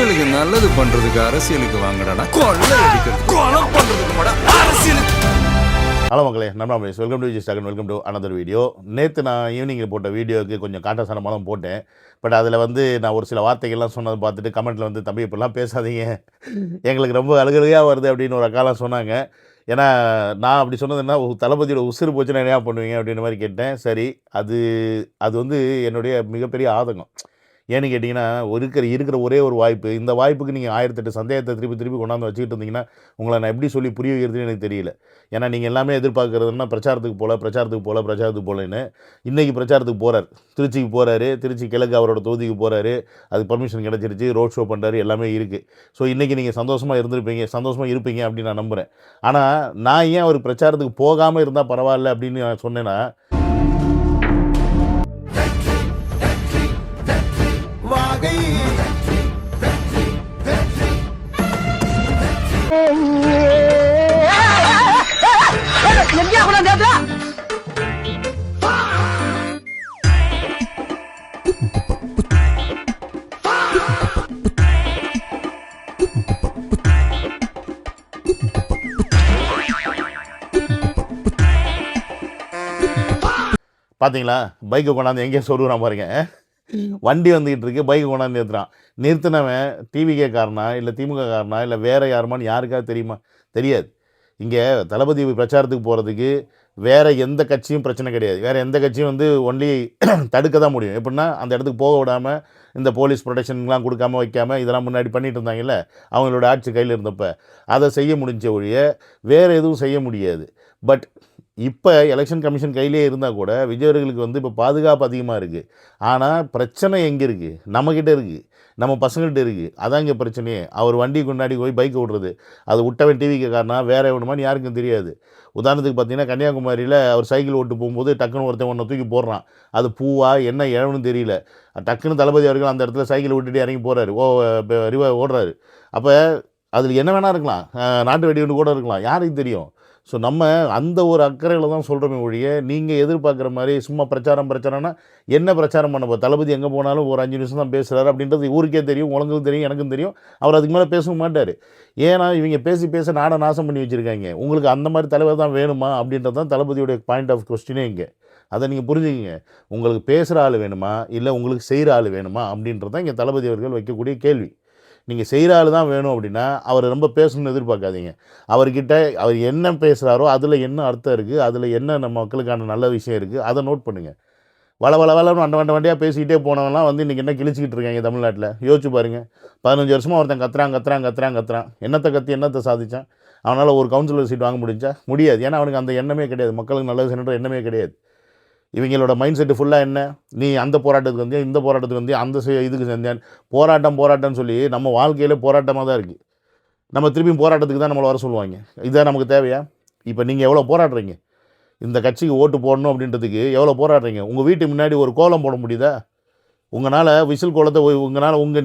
மக்களுக்கு நல்லது பண்றதுக்கு அரசியலுக்கு வாங்கடா, கொள்ளை அடிக்கிறது கொலை பண்றதுக்கு மாடா அரசியலுக்கு. ஹலோ மக்களே, நம்ம வெல்கம் டு விஜய் ஸ்டாகன், வெல்கம் டு அனதர் வீடியோ. நேற்று நான் ஈவினிங்கில் போட்ட வீடியோவுக்கு கொஞ்சம் காட்டசாரமாலும் போட்டேன். பட் அதில் நான் ஒரு சில வார்த்தைகள்லாம் சொன்னதை பார்த்துட்டு கமெண்ட்டில் தம்பி இப்படிலாம் பேசாதீங்க, எங்களுக்கு ரொம்ப அழுகலையாக வருது அப்படின்னு ஒரு அக்காலாம் சொன்னாங்க. ஏன்னா நான் அப்படி சொன்னதுன்னா தளபதியோட உசுறு போச்சுன்னா என்ன பண்ணுவீங்க அப்படின்ற மாதிரி கேட்டேன். சரி, அது என்னுடைய மிகப்பெரிய ஆதங்கம். ஏன்னு கேட்டிங்கன்னா, இருக்கிற ஒரே ஒரு வாய்ப்பு, இந்த வாய்ப்புக்கு நீங்கள் 1008 சந்தேகத்தை திருப்பி கொண்டாந்து வச்சுக்கிட்டு இருந்தீங்கன்னா உங்களை நான் எப்படி சொல்லி புரிய வைக்கிறதுன்னு எனக்கு தெரியல. ஏன்னா நீங்கள் எல்லாமே எதிர்பார்க்குறதுன்னா பிரச்சாரத்துக்கு போகலன்னு இன்றைக்கி பிரச்சாரத்துக்கு போகிறார், திருச்சிக்கு போகிறாரு. திருச்சி கிழக்கு அவரோட தொகுதிக்கு போகிறாரு. அதுக்கு பர்மிஷன் கிடச்சிருச்சு, ரோட் ஷோ பண்ணுறாரு, எல்லாமே இருக்குது. ஸோ இன்றைக்கி நீங்கள் சந்தோஷமாக இருப்பீங்க அப்படின்னு நான் நம்புகிறேன். ஆனால் நான் ஏன் அவர் பிரச்சாரத்துக்கு போகாமல் இருந்தால் பரவாயில்ல அப்படின்னு நான் சொன்னேன்னா, பார்த்தீங்களா, பைக்கை கொண்டாந்து எங்கேயோ சொல்லுறான் பாருங்க. வண்டி வந்துக்கிட்டு இருக்கு, பைக்கை கொண்டாந்து நிறுத்தினவன் டிவிகே காரனா இல்லை திமுக காரனா இல்லை வேறு யாருமான்னு யாருக்காவது தெரியுமா? தெரியாது. இங்கே தளபதி பிரச்சாரத்துக்கு போகிறதுக்கு வேறு எந்த கட்சியும் பிரச்சனை கிடையாது. வேறு எந்த கட்சியும் ஒன்லி தடுக்க தான் முடியும். எப்படின்னா, அந்த இடத்துக்கு போக விடாமல் இந்த போலீஸ் ப்ரொடெக்ஷன்லாம் கொடுக்காமல் வைக்காமல் இதெல்லாம் முன்னாடி பண்ணிட்டு இருந்தாங்கல்ல, அவங்களோட ஆட்சி கையில் இருந்தப்போ அதை செய்ய முடிஞ்ச ஒழிய வேறு எதுவும் செய்ய முடியாது. பட் இப்போ எலெக்ஷன் கமிஷன் கையிலே இருந்தால் கூட விஜயவர்களுக்கு இப்போ பாதுகாப்பு அதிகமாக இருக்குது. ஆனால் பிரச்சனை எங்கே இருக்குது? நம்மக்கிட்ட இருக்குது, நம்ம பசங்கள்கிட்ட இருக்குது. அதான் இங்கே பிரச்சனையே. அவர் வண்டி கொண்டாடி போய் பைக்கை விட்றது, அது விட்டவன் டிவிக்கு காரணம் வேறு எவனுமான்னு யாருக்கும் தெரியாது. உதாரணத்துக்கு பார்த்தீங்கன்னா, கன்னியாகுமரியில் அவர் சைக்கிள் ஓட்டு போகும்போது டக்குன்னு ஒருத்தன் ஒன்றை தூக்கி போடுறான். அது பூவா என்ன இழவுன்னு தெரியல. டக்குன்னு தளபதி அவர்கள் அந்த இடத்துல சைக்கிள் விட்டுட்டு இறங்கி போகிறாரு, ஓடுறாரு. அப்போ அதில் என்ன வேணா இருக்கலாம், நாட்டு வெடி ஒன்று கூட இருக்கலாம், யாருக்கு தெரியும்? ஸோ நம்ம அந்த ஒரு அக்கறையில் தான் சொல்கிறோமே ஒழிய, நீங்கள் எதிர்பார்க்குற மாதிரி சும்மா பிரச்சாரம்னா என்ன பிரச்சாரம் பண்ண? தளபதி எங்கே போனாலும் ஒரு 5 நிமிஷம் தான் பேசுகிறாரு அப்படின்றது ஊருக்கே தெரியும், உங்களுக்கும் தெரியும், எனக்கும் தெரியும். அவர் அதுக்கு மேலே பேசவும் மாட்டார். ஏன்னா இவங்க பேச நாடை நாசம் பண்ணி வச்சுருக்காங்க. உங்களுக்கு அந்த மாதிரி தலைவர் தான் வேணுமா அப்படின்றது தான் தளபதியோடைய பாயிண்ட் ஆஃப் கொஸ்டினே இங்கே. அதை நீங்கள் புரிஞ்சுக்கிங்க. உங்களுக்கு பேசுகிற ஆள் வேணுமா இல்லை உங்களுக்கு செய்கிற ஆள் வேணுமா அப்படின்றது தான் இங்கே தளபதி அவர்கள் வைக்கக்கூடிய கேள்வி. நீங்கள் செய்கிற ஆள் தான் வேணும் அப்படின்னா அவர் ரொம்ப பேசணும்னு எதிர்பார்க்காதீங்க. அவர் என்ன பேசுகிறாரோ அதில் என்ன அர்த்தம் இருக்குது, அதில் என்ன நம்ம மக்களுக்கான நல்ல விஷயம் இருக்குது, அதை நோட் பண்ணுங்கள். வளன்னு வண்டியாக பேசிக்கிட்டே போனவங்களாம் இன்றைக்கி என்ன கிழிச்சிக்கிட்டு இருக்காங்க தமிழ்நாட்டில். யோசிச்சு பாருங்கள். 15 வருஷமாக ஒருத்தன் கத்துறான். என்னத்தை சாதித்தான்? அவனால் ஒரு கவுன்சிலர் சீட் வாங்க முடியாது. ஏன்னா அவனுக்கு அந்த எண்ணமே கிடையாது, மக்களுக்கு நல்லது செய்யணுன்ற எண்ணமே கிடையாது. இவங்களோட மைண்ட் செட்டு ஃபுல்லாக என்ன, நீ அந்த போராட்டத்துக்கு வந்தியா, இந்த போராட்டத்துக்கு வந்தியா, இதுக்கு செஞ்சேன், போராட்டம்னு சொல்லி நம்ம வாழ்க்கையில் போராட்டமாக தான் இருக்குது. நம்ம திருப்பியும் போராட்டத்துக்கு தான் நம்மளை வர சொல்லுவாங்க. இதுதான் நமக்கு தேவையா? இப்போ நீங்கள் எவ்வளோ போராடுறீங்க? இந்த கட்சிக்கு ஓட்டு போடணும் அப்படின்றதுக்கு எவ்வளோ போராடுறீங்க? உங்கள் வீட்டு முன்னாடி ஒரு கோலம் போட முடியுதா? உங்களால் விசில் கோலத்தை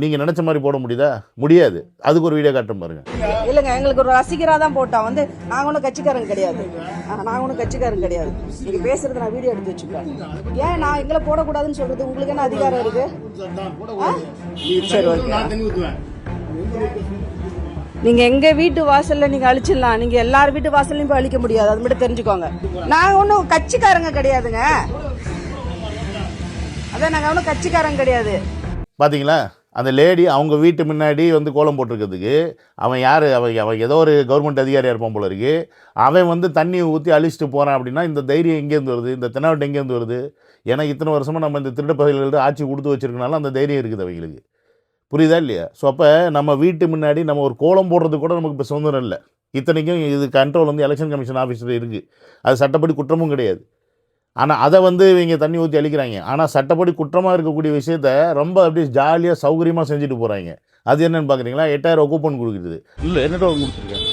நீங்கள் நினச்ச மாதிரி போட முடியாது. அதுக்கு ஒரு வீடியோ காட்டுறேன் பாருங்க. இல்லைங்க, எங்களுக்கு ஒரு ரசிகராக தான் போட்டான். நாங்கள் ஒன்றும் கட்சிக்காரங்க கிடையாது. நீங்கள் பேசுறது நான் வீடியோ எடுத்து வச்சுப்பேன். ஏன் நான் எங்களை போடக்கூடாதுன்னு சொல்றது உங்களுக்கு என்ன அதிகாரம் இருக்கு? சரி, ஓகே. நீங்க எங்க வீட்டு வாசல்ல நீங்க அழிச்சிடலாம், நீங்க எல்லார் வீட்டு வாசல்லையும் போய் அழிக்க முடியாது. அது மட்டும் தெரிஞ்சுக்கோங்க. நாங்க ஒன்றும் கட்சிக்காரங்க கிடையாதுங்க. அதான் நாங்கள் ஒன்றும் கட்சிக்காரங்க கிடையாது. பார்த்தீங்களா, அந்த லேடி அவங்க வீட்டு முன்னாடி கோலம் போட்டிருக்கிறதுக்கு அவன் யார்? அவன் ஏதோ ஒரு கவர்மெண்ட் அதிகாரியாக இருப்பான் போல இருக்கு. அவன் தண்ணி ஊற்றி அழிச்சிட்டு போகிறான் அப்படின்னா இந்த தைரியம் எங்கேருந்து வருது? இந்த தென்னாவட்டு எங்கேருந்து வருது? ஏன்னா இத்தனை வருஷமாக நம்ம இந்த திருட பகுதிகளில் ஆட்சி கொடுத்து வச்சிருக்கனால அந்த தைரியம் இருக்குது அவங்களுக்கு. புரியுதா இல்லையா? ஸோ அப்போ நம்ம வீட்டு முன்னாடி நம்ம ஒரு கோலம் போடுறது கூட நமக்கு இப்போ சுதந்திரம் இல்லை. இத்தனைக்கும் இது கண்ட்ரோல் எலெக்ஷன் கமிஷன் ஆஃபீஸில் இருக்குது. அது சட்டப்படி குற்றமும் கிடையாது. ஆனால் அதை இவங்க தண்ணி ஊற்றி அழிக்கிறாங்க. ஆனால் சட்டப்படி குற்றமாக இருக்கக்கூடிய விஷயத்த ரொம்ப அப்படியே ஜாலியாக சௌகரியமாக செஞ்சுட்டு போகிறாங்க. அது என்னன்னு பார்க்குறீங்களா? 8000 கூப்பன் கொடுக்குறது. இல்லை, என்ன கொடுத்துருக்கேன்?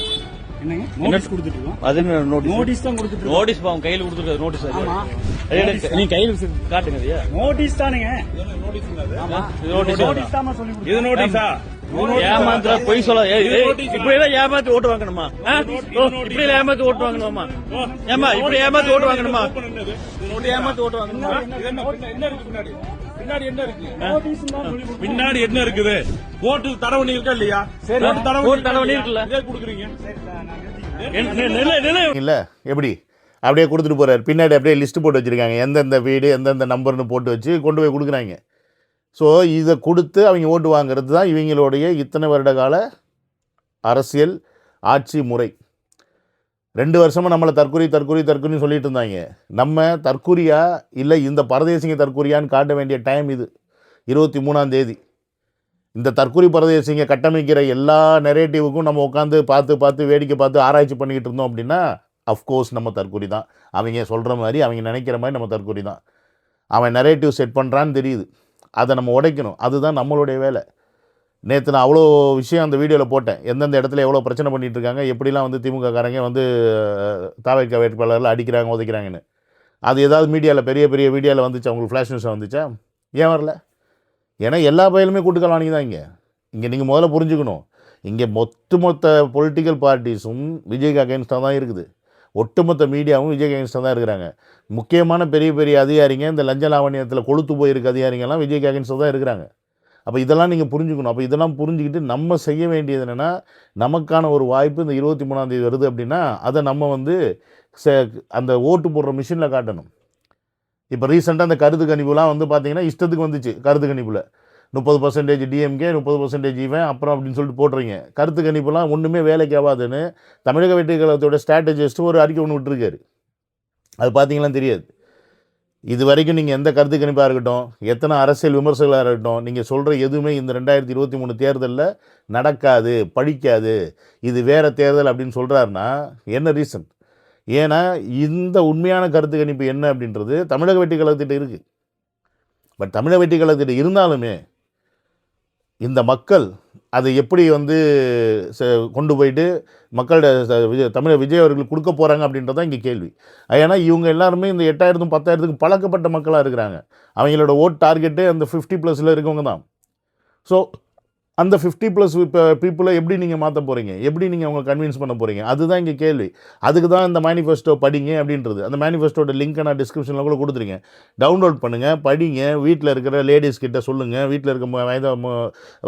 நோட்டீஸ் கொடுத்துருக்கோம். அது நோட்டீஸ் தான் கொடுத்துருக்கோம். நோட்டீஸ் பாவம் கையில் கொடுத்துருக்காரு. நோட்டீஸ் நீங்க கையில் காட்டுங்க. நோட்டீஸ் தானுங்க. இது நோட்டீஸா? ஏமாத்துறா பொய் சொல்ல இப்படியெல்லாம் ஏமாத்தி ஓட்டு வாங்கணுமா? இப்படி ஏமாத்தி ஓட்டு வாங்கணுமா? ஏமா இப்படி ஏமாத்தி ஓட்டு வாங்கணுமா? இப்படி ஏமாத்தி ஓட்டு வாங்கணுமா? பின்னாடி என்ன இருக்குது? ஓட்டு தடவணி இருக்கா இல்லையா? தடவணி இருக்குல்ல கொடுக்குறீங்க இல்ல எப்படி அப்படியே கொடுத்துட்டு போறாரு. பின்னாடி அப்படியே லிஸ்ட் போட்டு வச்சிருக்காங்க, எந்தெந்த வீடு எந்தெந்த நம்பர்னு போட்டு வச்சு கொண்டு போய் கொடுக்குறாங்க. ஸோ இதை கொடுத்து அவங்க ஓட்டு வாங்கிறது தான் இவங்களுடைய இத்தனை வருட கால அரசியல் ஆட்சி முறை. 2 வருஷமாக நம்மளை தற்கொலைன்னு சொல்லிட்டு இருந்தாங்க. நம்ம தற்கொலையா இல்லை இந்த பரதேசிங்க தற்கொலையான்னு காட்ட வேண்டிய டைம் இது. 23ஆம் தேதி இந்த தற்கொலை பரதேசிங்க கட்டமைக்கிற எல்லா நெரேட்டிவுக்கும் நம்ம உட்காந்து பார்த்து வேடிக்கை பார்த்து ஆராய்ச்சி பண்ணிக்கிட்டு இருந்தோம் அப்படின்னா அஃப்கோர்ஸ் நம்ம தற்கொலை தான். அவங்க சொல்கிற மாதிரி அவங்க நினைக்கிற மாதிரி நம்ம தற்கொலை தான். அவன் நெரேட்டிவ் செட் பண்ணுறான்னு தெரியுது, அதை நம்ம உடைக்கணும். அதுதான் நம்மளுடைய வேலை. நேற்று நான் அவ்வளோ விஷயம் அந்த வீடியோவில் போட்டேன். எந்தெந்த இடத்துல எவ்வளோ பிரச்சனை பண்ணிகிட்டு இருக்காங்க, எப்படிலாம் வந்து திமுக காரங்க வந்து தாவேக வேட்பாளரில் அடிக்கிறாங்க உதைக்கிறாங்கன்னு. அது ஏதாவது மீடியாவில் பெரிய வீடியோவில் வந்துச்சு, அவங்களுக்கு ஃப்ளாஷ் நியூஸாக வந்துச்சா? ஏன் வரல? ஏன்னா எல்லா பயிலுமே கூட்டுக்கலானி தான். இங்கே நீங்கள் முதல்ல புரிஞ்சுக்கணும், இங்கே மொத்த பொலிட்டிக்கல் பார்ட்டிஸும் விஜய்க்கு அகேன்ஸ்டாக தான் இருக்குது. ஒட்டுமொத்த மீடியாவும் விஜய் அகேன்ஸ்டாக தான் இருக்கிறாங்க. முக்கியமான பெரிய அதிகாரிங்க, இந்த லஞ்ச லாவணியத்தில் கொளுத்து போயிருக்க அதிகாரிங்கெல்லாம் விஜய்க்கு அகேன்ஸ்டாக தான் இருக்கிறாங்க. அப்போ இதெல்லாம் நீங்கள் புரிஞ்சுக்கணும். அப்போ இதெல்லாம் புரிஞ்சுக்கிட்டு நம்ம செய்ய வேண்டியது என்னென்னா, நமக்கான ஒரு வாய்ப்பு இந்த 23ஆம் தேதி வருது அப்படின்னா அதை நம்ம வந்து அந்த ஓட்டு போடுற மிஷினில் காட்டணும். இப்போ ரீசெண்டாக அந்த கருத்து கணிப்புலாம் வந்து பார்த்திங்கன்னா இஷ்டத்துக்கு வந்துச்சு. கருத்து கணிப்பில் 30% டிஎம்கே, 30% இவன் அப்புறம் அப்படின்னு சொல்லிட்டு போடுறீங்க. கருத்து கணிப்புலாம் ஒன்றுமே வேலைக்கு ஆகாதுன்னு தமிழக வெற்றி கழகத்தோட ஸ்ட்ராட்டஜிஸ்ட்டு ஒரு அறிக்கை ஒன்று விட்டுருக்காரு. அது பார்த்தீங்கன்னா தெரியாது. இது வரைக்கும் நீங்கள் எந்த கருத்து கணிப்பாக இருக்கட்டும், எத்தனை அரசியல் விமர்சகர்களாக இருக்கட்டும், நீங்கள் சொல்கிற எதுவுமே இந்த 2023 தேர்தலில் நடக்காது, படிக்காது, இது வேறு தேர்தல் அப்படின்னு சொல்கிறாருன்னா என்ன ரீசன்? ஏன்னா இந்த உண்மையான கருத்து கணிப்பு என்ன அப்படின்றது தமிழக வெற்றி கழகத்திட்ட இருக்குது. பட் தமிழக வெற்றி கழகத்திட்ட இருந்தாலுமே இந்த மக்கள் அதை எப்படி வந்து கொண்டு போயிட்டு மக்கள்கிட்ட தமிழக விஜய் அவர்களுக்கு கொடுக்க போகிறாங்க அப்படின்றது தான் இங்கே கேள்வி. ஏன்னா இவங்க எல்லாருமே இந்த 8000 10,000 பழக்கப்பட்ட மக்களாக இருக்கிறாங்க. அவங்களோட ஓட் டார்கெட்டு அந்த 50+ இருக்கவங்க தான். ஸோ அந்த 50+ பீப்புளை எப்படி நீங்கள் மாற்ற போகிறீங்க, எப்படி நீங்கள் அவங்க கன்வின்ஸ் பண்ண போகிறீங்க, அதுதான் இங்கே கேள்வி. அதுக்கு தான் இந்த மேனிஃபெஸ்டோ படிங்க அப்படின்றது. அந்த மேனிஃபெஸ்டோட லிங்க்கை நான் டிஸ்கிரிப்ஷனில் கூட கொடுத்துருங்க. டவுன்லோட் பண்ணுங்கள், படிங்க. வீட்டில் இருக்கிற லேடிஸ் கிட்ட சொல்லுங்கள், வீட்டில் இருக்க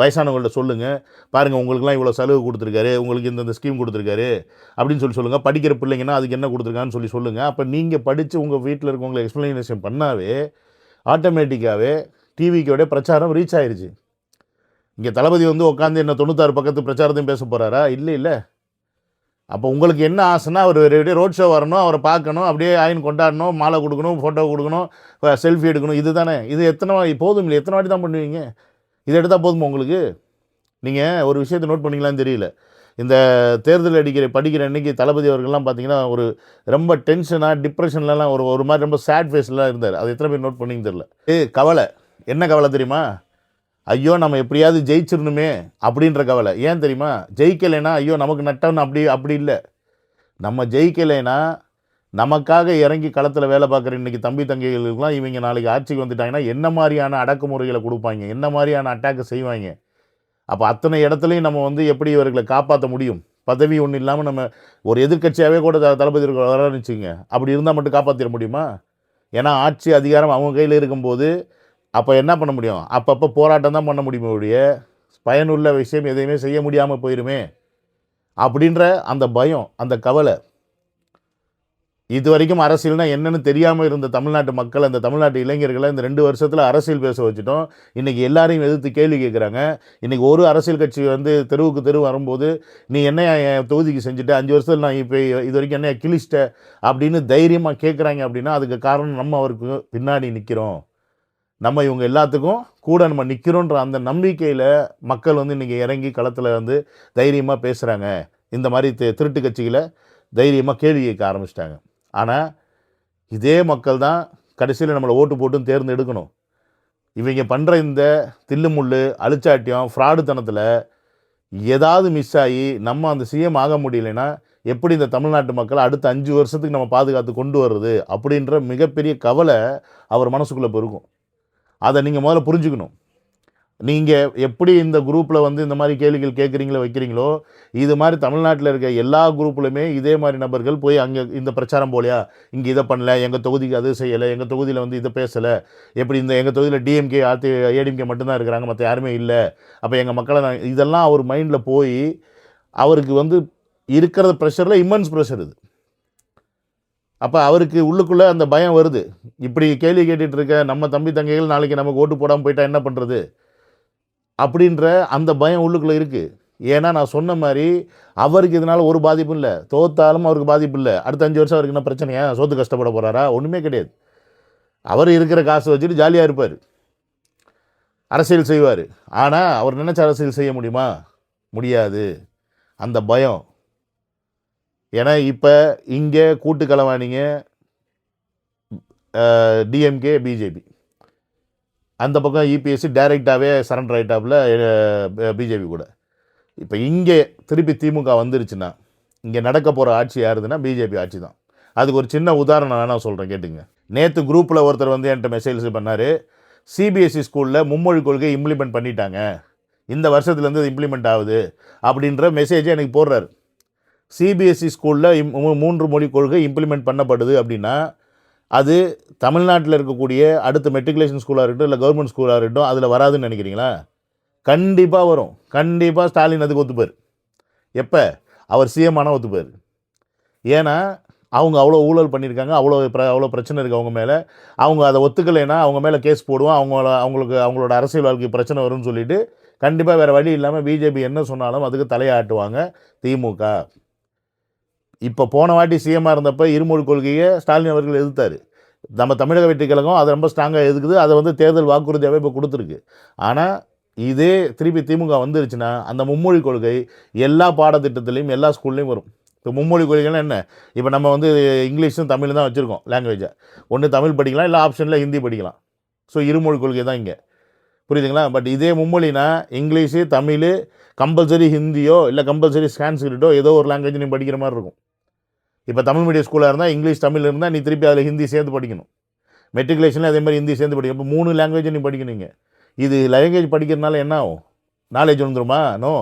வயசானவங்கள்ட்ட சொல்லுங்கள். பாருங்கள், உங்களுக்குலாம் இவ்வளோ செலவு கொடுத்துருக்காரு, உங்களுக்கு இந்த ஸ்கீம் கொடுத்துருக்காரு அப்படின்னு சொல்லுங்கள். படிக்கிற பிள்ளைங்கன்னா அதுக்கு என்ன கொடுத்துருக்கான்னு சொல்லுங்கள். அப்போ நீங்கள் படித்து உங்கள் வீட்டில் இருக்கவங்களை எக்ஸ்ப்ளனேஷன் பண்ணாவே ஆட்டோமேட்டிக்காகவே டிவிக்கோட பிரச்சாரம் ரீச் ஆயிடுச்சு. இங்கே தளபதி வந்து உட்காந்து என்ன 96 பக்கத்து பிரச்சாரத்தையும் பேச போகிறாரா? இல்லை. அப்போ உங்களுக்கு என்ன ஆசைன்னா அவர் ரோட் ஷோ வரணும், அவரை பார்க்கணும், அப்படியே ஆயின் கொண்டாடணும், மாலை கொடுக்கணும், ஃபோட்டோ கொடுக்கணும், செல்ஃபி எடுக்கணும். இது தானே. இது போதும் இல்லை, எத்தனை வாட்டி தான் பண்ணுவீங்க? இதை எடுத்தால் போதுமா உங்களுக்கு? நீங்கள் ஒரு விஷயத்தை நோட் பண்ணிக்கலான்னு தெரியல. இந்த தேர்தல் படிக்கிற அன்றைக்கி தளபதி அவர்கள்லாம் பார்த்தீங்கன்னா ஒரு ரொம்ப டென்ஷனாக டிப்ரெஷன்லலாம் ஒரு மாதிரி ரொம்ப சேட் ஃபேஸ்லாம் இருந்தார். அது எத்தனை பேர் நோட் பண்ணிங்க தெரியல. கவலை என்ன கவலை தெரியுமா? ஐயோ நம்ம எப்படியாவது ஜெயிச்சிடணுமே அப்படின்ற கவலை. ஏன் தெரியுமா? ஜெயிக்கலைன்னா ஐயோ நமக்கு நட்டம்னு அப்படி இல்லை. நம்ம ஜெயிக்கலைன்னா நமக்காக இறங்கி களத்தில் வேலை பார்க்குற இன்றைக்கி தம்பி தங்கைகளுக்கெல்லாம் இவங்க நாளைக்கு ஆட்சிக்கு வந்துட்டாங்கன்னா என்ன மாதிரியான அடக்குமுறைகளை கொடுப்பாங்க, என்ன மாதிரியான அட்டாக்கை செய்வாங்க. அப்போ அத்தனை இடத்துலையும் நம்ம வந்து எப்படி இவர்களை காப்பாற்ற முடியும்? பதவி ஒன்றும் இல்லாமல் நம்ம ஒரு எதிர்க்கட்சியாகவே கூட தளபதி வரன்னு வச்சுங்க. அப்படி இருந்தால் மட்டும் காப்பாற்றிட முடியுமா? ஏன்னா ஆட்சி அதிகாரம் அவங்க கையில் இருக்கும்போது அப்போ என்ன பண்ண முடியும்? அப்பப்போ போராட்டம் தான் பண்ண முடியுமே ஒழிய பயனுள்ள விஷயம் எதையுமே செய்ய முடியாமல் போயிருமே அப்படின்ற அந்த பயம், அந்த கவலை. இது வரைக்கும் அரசியல்னால் என்னென்னு தெரியாமல் இருந்த தமிழ்நாட்டு மக்கள், அந்த தமிழ்நாட்டு இளைஞர்களை இந்த 2 வருஷத்தில் அரசியல் பேச வச்சுட்டோம். இன்றைக்கி எல்லாரையும் எதிர்த்து கேள்வி கேட்குறாங்க. இன்றைக்கி ஒரு அரசியல் கட்சி வந்து தெருவுக்கு வரும்போது நீ என்ன என் தொகுதிக்கு செஞ்சுட்ட, 5 வருஷத்தில் நான் இப்போ இது வரைக்கும் என்ன கிழிச்சிட்ட அப்படின்னு தைரியமாக கேட்குறாங்க. அப்படின்னா அதுக்கு காரணம் நம்ம அவருக்கு பின்னாடி நிற்கிறோம், நம்ம இவங்க எல்லாத்துக்கும் கூட நம்ம நிற்கிறோன்ற அந்த நம்பிக்கையில் மக்கள் வந்து இன்றைக்கி இறங்கி களத்தில் வந்து தைரியமாக பேசுகிறாங்க. இந்த மாதிரி திருட்டு கட்சிகளை தைரியமாக கேள்வி கேட்க ஆரம்பிச்சிட்டாங்க. ஆனால் இதே மக்கள் தான் கடைசியில் நம்மளை ஓட்டு போட்டும் தேர்ந்தெடுக்கணும். இவங்க பண்ணுற இந்த தில்லுமுள்ளு அழிச்சாட்டியம் ஃப்ராடுத்தனத்தில் ஏதாவது மிஸ் ஆகி நம்ம அந்த சிஎம் ஆக முடியலைன்னா எப்படி இந்த தமிழ்நாட்டு மக்களை அடுத்த 5 வருஷத்துக்கு நம்ம பாதுகாத்து கொண்டு வர்றது அப்படின்ற மிகப்பெரிய கவலை அவர் மனசுக்குள்ளே பெருகும். அதை நீங்கள் முதல்ல புரிஞ்சுக்கணும். நீங்கள் எப்படி இந்த குரூப்பில் வந்து இந்த மாதிரி கேள்விகள் கேட்குறீங்களோ வைக்கிறீங்களோ, இது மாதிரி தமிழ்நாட்டில் இருக்க எல்லா குரூப்லையுமே இதே மாதிரி நபர்கள் போய் அங்கே இந்த பிரச்சாரம் போலையா, இங்கே இதை பண்ணல, எங்கள் தொகுதிக்கு அது செய்யலை, எங்கள் தொகுதியில் வந்து இதை பேசலை, எப்படி இந்த எங்கள் தொகுதியில் டிஎம்கே ஏடிஎம்கே மட்டும்தான் இருக்கிறாங்க, மற்ற யாருமே இல்லை, அப்போ எங்கள் மக்களை இதெல்லாம் அவர் மைண்டில் போய் அவருக்கு வந்து இருக்கிற ப்ரெஷரில் இம்மன்ஸ் ப்ரெஷர் இது. அப்போ அவருக்கு உள்ளுக்குள்ளே அந்த பயம் வருது. இப்படி கேள்வி கேட்டுட்டு இருக்க நம்ம தம்பி தங்கைகள் நாளைக்கு நமக்கு ஓட்டு போடாமல் போயிட்டா என்ன பண்ணுறது அப்படின்ற அந்த பயம் உள்ளுக்குள்ளே இருக்குது. ஏன்னா நான் சொன்ன மாதிரி அவருக்கு இதனால் ஒரு பாதிப்பும் இல்லை, தோத்தாலும் அவருக்கு பாதிப்பு இல்லை. அடுத்த 5 வருஷம் அவருக்கு என்ன பிரச்சனையா, சொத்து கஷ்டப்பட போகிறாரா, ஒன்றுமே கிடையாது. அவர் இருக்கிற காசை வச்சுட்டு ஜாலியாக இருப்பார், அரசியல் செய்வார். ஆனால் அவர் நினச்ச அரசியல் செய்ய முடியுமா, முடியாது. அந்த பயம். ஏன்னா இப்போ இங்கே கூட்டு களவாணிங்க டிஎம்கே பிஜேபி, அந்த பக்கம் இபிஎஸ்சி டைரெக்டாகவே சரண்டர் ஆகிட்டாப்புல பிஜேபி கூட. இப்போ இங்கே திருப்பி திமுக வந்துருச்சுன்னா இங்கே நடக்க போகிற ஆட்சி யாருதுன்னா பிஜேபி ஆட்சி தான். அதுக்கு ஒரு சின்ன உதாரணம் நான் சொல்கிறேன் கேட்டுங்க. நேற்று குரூப்பில் ஒருத்தர் வந்து என்கிட்ட மெசேஜ் பண்ணார், சிபிஎஸ்சி ஸ்கூலில் மும்மொழி கொள்கை இம்ப்ளிமெண்ட் பண்ணிட்டாங்க, இந்த வருஷத்துலேருந்து அது இம்ப்ளிமெண்ட் ஆகுது அப்படின்ற மெசேஜை எனக்கு போடுறாரு. சிபிஎஸ்சி ஸ்கூலில் 3 மொழி கொள்கை இம்ப்ளிமெண்ட் பண்ணப்படுது அப்படின்னா அது தமிழ்நாட்டில் இருக்கக்கூடிய அடுத்த மெட்ரிகுலேஷன் ஸ்கூலாக இருக்கட்டும் இல்லை கவர்மெண்ட் ஸ்கூலாக இருக்கட்டும் அதில் வராதுன்னு நினைக்கிறீங்களா? கண்டிப்பாக வரும். கண்டிப்பாக ஸ்டாலின் அதுக்கு ஒத்துப்பார். எப்போ அவர் சிஎம் ஆனால் ஒத்துப்பார். ஏன்னா அவங்க அவ்வளோ ஊழல் பண்ணியிருக்காங்க, அவ்வளோ பிரச்சனை இருக்குது அவங்க மேலே. அவங்க அதை ஒத்துக்கலைன்னா அவங்க மேலே கேஸ் போடுவோம், அவங்களோட அரசியல் வாழ்க்கை பிரச்சனை வரும்னு சொல்லிட்டு கண்டிப்பாக வேறு வழி இல்லாமல் பிஜேபி என்ன சொன்னாலும் அதுக்கு தலையாட்டுவாங்க திமுக. இப்போ போன வாட்டி சிஎம்மாக இருந்தப்போ இருமொழி கொள்கையை ஸ்டாலின் அவர்கள் எதிர்த்தார். நம்ம தமிழக வெற்றிக் கழகம் அதை ரொம்ப ஸ்ட்ராங்காக எதுக்குது, அதை வந்து தேர்தல் வாக்குறுதியாகவே இப்போ கொடுத்துருக்கு. ஆனால் இதே திருப்பி திமுக வந்துருச்சுன்னா அந்த மும்மொழி கொள்கை எல்லா பாடத்திட்டத்துலேயும் எல்லா ஸ்கூல்லையும் வரும். இப்போ மும்மொழி கொள்கைலாம் என்ன, இப்போ நம்ம வந்து இங்கிலீஷும் தமிழும் தான் வச்சுருக்கோம் லாங்குவேஜை. ஒன்று தமிழ் படிக்கலாம், இல்லை ஆப்ஷனில் ஹிந்தி படிக்கலாம். ஸோ இருமொழி கொள்கை தான் இங்கே, புரியுதுங்களா? பட் இதே மும்மொழினா இங்கிலீஷு தமிழ் கம்பல்சரி, ஹிந்தியோ இல்லை கம்பல்சரி சான்ஸ்கிரிட்டோ ஏதோ ஒரு லாங்குவேஜ் நீ படிக்கிற மாதிரி இருக்கும். இப்போ தமிழ் மீடியம் ஸ்கூலாக இருந்தால் இங்கிலீஷ் தமிழ் இருந்தால் நீ திருப்பி அதில் ஹிந்தி சேர்ந்து படிக்கணும். மெட்ரிகுலேஷனில் அதே மாதிரி ஹிந்தி சேர்ந்து படிக்கணும். இப்போ 3 லாங்குவேஜ் நீ படிக்கணுங்க. இது லாங்குவேஜ் படிக்கிறதுனால என்ன ஆகும், நாலேஜ் வந்துருமா? நோ.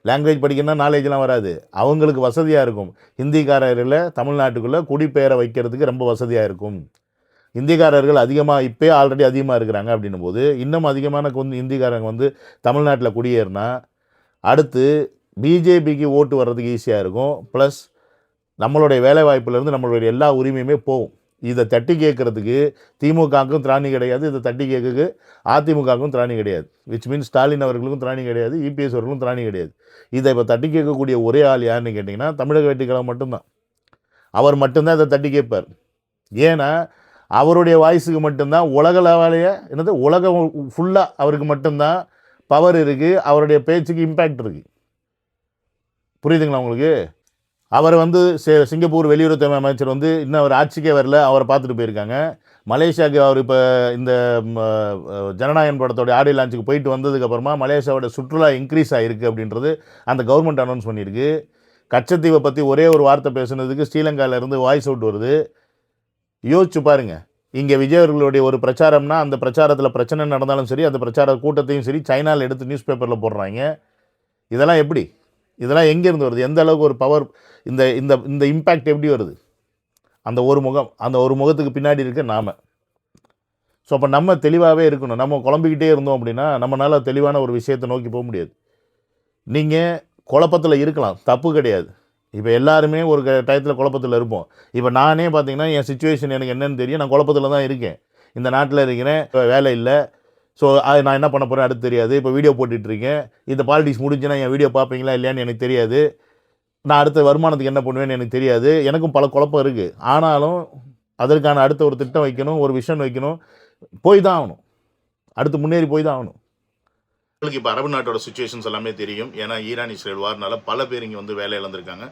லாங்குவேஜ் படிக்கணும்னா நாலேஜ்லாம் வராது. அவங்களுக்கு வசதியாக இருக்கும். ஹிந்திக்காரர்களை தமிழ்நாட்டுக்குள்ளே குடிபெயர வைக்கிறதுக்கு ரொம்ப வசதியாக இருக்கும். ஹிந்திக்காரர்கள் அதிகமாக இப்போயே ஆல்ரெடி அதிகமாக இருக்கிறாங்க. அப்படின்னும் போது இன்னும் அதிகமான ஹிந்திக்காரங்க வந்து தமிழ்நாட்டில் குடியேறினா அடுத்து பிஜேபிக்கு ஓட்டு வர்றதுக்கு ஈஸியாக இருக்கும். ப்ளஸ் நம்மளுடைய வேலைவாய்ப்புலேருந்து நம்மளுடைய எல்லா உரிமையுமே போகும். இதை தட்டி கேட்குறதுக்கு திமுகவுக்கும் திராணி கிடையாது, இதை தட்டி கேட்குறதுக்கு அதிமுகவுக்கும் திராணி கிடையாது. விச் மீன்ஸ் ஸ்டாலின் அவர்களுக்கும் திராணி கிடையாது, இபிஎஸ் அவர்களுக்கும் திராணி கிடையாது. இதை இப்போ தட்டி கேட்கக்கூடிய ஒரே ஆள் யாருன்னு கேட்டிங்கன்னா தமிழக வெற்றிக் கழகம் மட்டும்தான். அவர் மட்டும்தான் இதை தட்டி கேட்பார். ஏன்னா அவருடைய வாய்ஸுக்கு மட்டும்தான் உலக லெவலையே உலகம் ஃபுல்லாக அவருக்கு மட்டும்தான் பவர் இருக்குது, அவருடைய பேச்சுக்கு இம்பேக்ட் இருக்குது. புரியுதுங்களா உங்களுக்கு? அவர் வந்து சிங்கப்பூர் வெளியுறவுத்துறை அமைச்சர் வந்து இன்னும் அவர் ஆட்சிக்கே வரல, அவரை பார்த்துட்டு போயிருக்காங்க. மலேசியாவுக்கு அவர் இப்போ இந்த ஜனநாயகன் படத்தோடைய ஆடியோ லான்ச்சுக்கு போயிட்டு வந்ததுக்கப்புறமா மலேசியாவோட சுற்றுலா இன்க்ரீஸ் ஆகிருக்கு அப்படின்றது அந்த கவர்மெண்ட் அனௌன்ஸ் பண்ணியிருக்கு. கச்சத்தீவை பற்றி ஒரே ஒரு வார்த்தை பேசுனதுக்கு ஸ்ரீலங்காவிலேருந்து வாய்ஸ் அவுட் வருது. யோசிச்சு பாருங்கள். இங்கே விஜய் அவர்களுடைய ஒரு பிரச்சாரம்னா அந்த பிரச்சாரத்தில் பிரச்சனை நடந்தாலும் சரி, அந்த பிரச்சார கூட்டத்தையும் சரி சைனாவில் எடுத்து நியூஸ் பேப்பரில் போடுறாங்க. இதெல்லாம் எப்படி, இதெல்லாம் எங்கேருந்து வருது, எந்த அளவுக்கு ஒரு பவர், இந்த இந்த இந்த இம்பேக்ட் எப்படி வருது? அந்த ஒரு முகம், அந்த ஒரு முகத்துக்கு பின்னாடி இருக்க நாம. ஸோ அப்போ நம்ம தெளிவாகவே இருக்கணும். நம்ம குழம்பிக்கிட்டே இருந்தோம் அப்படின்னா நம்மளால் தெளிவான ஒரு விஷயத்தை நோக்கி போக முடியாது. நீங்கள் குழப்பத்தில் இருக்கலாம், தப்பு கிடையாது. இப்போ எல்லாருமே ஒரு டயத்தில் குழப்பத்தில் இருப்போம். இப்போ நானே பார்த்தீங்கன்னா என் சுச்சுவேஷன் எனக்கு என்னென்னு தெரியும், நான் குழப்பத்தில் தான் இருக்கேன். இந்த நாட்டில் இருக்கிறேன், வேலை இல்லை, ஸோ நான் என்ன பண்ண போகிறேன் அடுத்து தெரியாது. இப்போ வீடியோ போட்டுட்ருக்கேன், இந்த பாலிடிக்ஸ் முடிஞ்சுன்னா என் வீடியோ பார்ப்பீங்களா இல்லையான்னு எனக்கு தெரியாது. நான் அடுத்த வருமானத்துக்கு என்ன பண்ணுவேன்னு எனக்கு தெரியாது. எனக்கும் பல குழப்பம் இருக்குது. ஆனாலும் அதற்கான அடுத்த ஒரு திட்டம் வைக்கணும், ஒரு விஷன் வைக்கணும், போய் தான் ஆகணும், அடுத்து முன்னேறி போய் தான் ஆகணும். உங்களுக்கு இப்போ அரபு நாட்டோட சுச்சுவேஷன்ஸ் எல்லாமே தெரியும். ஏன்னா ஈரான் இஸ்ரேல் வார்னால பல பேர் இங்கே வந்து வேலை இழந்திருக்காங்க,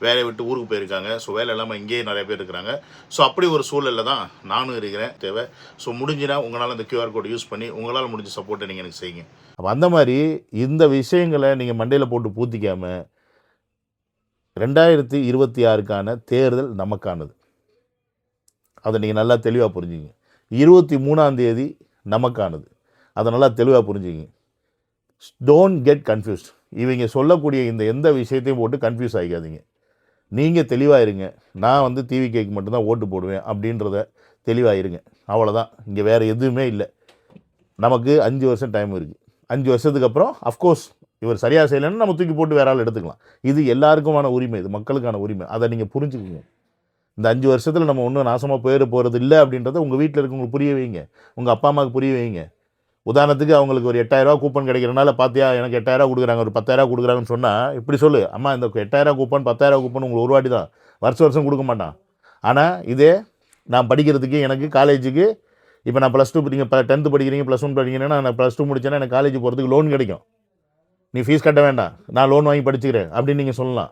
வேலையை விட்டு ஊருக்கு போயிருக்காங்க. ஸோ வேலை இல்லாமல் இங்கேயே நிறைய பேர் இருக்கிறாங்க. ஸோ அப்படி ஒரு சூழலில் தான் நானும் இருக்கிறேன். தேவை ஸோ முடிஞ்சுன்னா உங்களால் இந்த QR கோட் யூஸ் பண்ணி உங்களால் முடிஞ்ச சப்போர்ட்டை நீங்கள் எனக்கு செய்யுங்க. அப்போ அந்த மாதிரி இந்த விஷயங்களை நீங்கள் மண்டையில் போட்டு பூத்திக்காமல் 2026க்கான தேர்தல் நமக்கானது. அதை நீங்கள் நல்லா தெளிவாக புரிஞ்சுங்க. 23ஆம் தேதி நமக்கானது, அதை நல்லா தெளிவாக புரிஞ்சுங்க. Don't get confused. இவங்க சொல்லக்கூடிய இந்த எந்த விஷயத்தையும் போட்டு கன்ஃபியூஸ் ஆகிக்காதீங்க. நீங்கள் தெளிவாக இருங்க. நான் வந்து டிவிகேக்கு மட்டும்தான் ஓட்டு போடுவேன் அப்படின்றத தெளிவாக இருங்க. அவ்வளோதான். இங்கே வேறு எதுவுமே இல்லை. நமக்கு 5 வருஷம் டைம் இருக்குது. 5 வருஷத்துக்கு அப்புறம் அஃப்கோர்ஸ் இவர் சரியாக செய்யலைன்னு நம்ம தூக்கி போட்டு வேற ஆள் எடுத்துக்கலாம். இது எல்லாருக்குமான உரிமை, இது மக்களுக்கான உரிமை. அதை நீங்கள் புரிஞ்சுக்குங்க. இந்த 5 வருஷத்தில் நம்ம ஒன்றும் நாசமாக போகிறது இல்லை அப்படின்றத உங்கள் வீட்டில் இருக்கவங்களுக்கு புரிய வைங்க. உங்கள் அப்பா அம்மாவுக்கு புரிய வைங்க. உதாரணத்துக்கு அவங்களுக்கு ஒரு 8000 கூப்பன் கிடைக்கிறனால பார்த்தியா எனக்கு 8000 கொடுக்குறாங்க, ஒரு 10000 கொடுக்குறாங்கன்னு சொன்னால் இப்படி சொல்லு, அம்மா இந்த 8000 கூப்பன் 10000 கூப்பன் உங்களுக்கு ஒரு வாட்டி தான், வருஷம் கொடுக்க மாட்டான். ஆனால் இதே நான் படிக்கிறதுக்கு எனக்கு காலேஜுக்கு இப்போ நான் +2 நீங்கள் 10th படிக்கிறீங்க, +1 படிக்கிறீங்கன்னா நான் +2 முடிச்சேன்னா எனக்கு காலேஜ் போகிறதுக்கு லோன் கிடைக்கும். நீ ஃபீஸ் கட்ட வேண்டாம், நான் லோன் வாங்கி படிச்சுக்கிறேன் அப்படின்னு நீங்கள் சொல்லலாம்.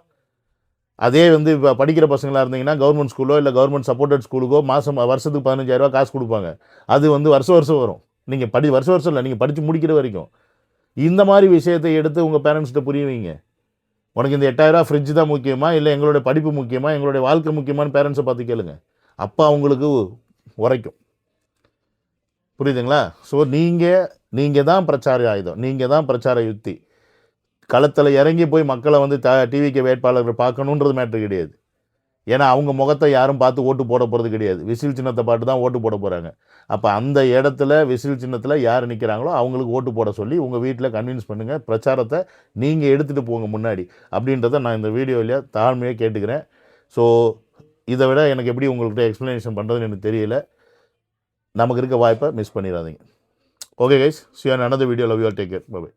அதே வந்து இப்போ படிக்கிற பசங்களாக இருந்தீங்கன்னா கவர்மெண்ட் ஸ்கூலோ இல்லை கவர்மெண்ட் சப்போர்ட்டட் ஸ்கூலுக்கோ வருஷத்துக்கு 15000 காசு கொடுப்பாங்க. அது வந்து வருஷம் வரும். நீங்கள் வருஷம் இல்லை, நீங்கள் படித்து முடிக்கிற வரைக்கும். இந்த மாதிரி விஷயத்தை எடுத்து உங்கள் பேரண்ட்ஸ்கிட்ட புரிய வைங்க. உனக்கு இந்த 8000 ஃப்ரிட்ஜ் தான் முக்கியமா, இல்லை எங்களுடைய படிப்பு முக்கியமா, எங்களுடைய வாழ்க்கை முக்கியமானு பேரண்ட்ஸை பார்த்து கேளுங்க. அப்போ அவங்களுக்கு உரைக்கும். புரியுதுங்களா? ஸோ நீங்கள் தான் பிரச்சார ஆயுதம், நீங்கள் தான் பிரச்சார யுக்தி. களத்தில் இறங்கி போய் மக்களை வந்து டிவிக்கு வேட்பாளர்கள் பார்க்கணுன்றது மேட்ரு கிடையாது. ஏன்னா அவங்க முகத்தை யாரும் பார்த்து ஓட்டு போட போகிறது கிடையாது. விசில் சின்னத்தை பார்த்து தான் ஓட்டு போட போகிறாங்க. அப்போ அந்த இடத்துல விசில் சின்னத்தில் யார் நிற்கிறாங்களோ அவங்களுக்கு ஓட்டு போட சொல்லி உங்கள் வீட்டில் கன்வின்ஸ் பண்ணுங்கள். பிரச்சாரத்தை நீங்கள் எடுத்துகிட்டு போங்க முன்னாடி அப்படின்றத நான் இந்த வீடியோவிலே தாழ்மையாக கேட்டுக்கிறேன். ஸோ இதை விட எனக்கு எப்படி உங்கள்கிட்ட எக்ஸ்ப்ளனேஷன் பண்ணுறதுன்னு எனக்கு தெரியல. நமக்கு இருக்க வாய்ப்பை மிஸ் பண்ணிடாதீங்க. Okay guys, see you on another video. Love you all. Take care. Bye bye.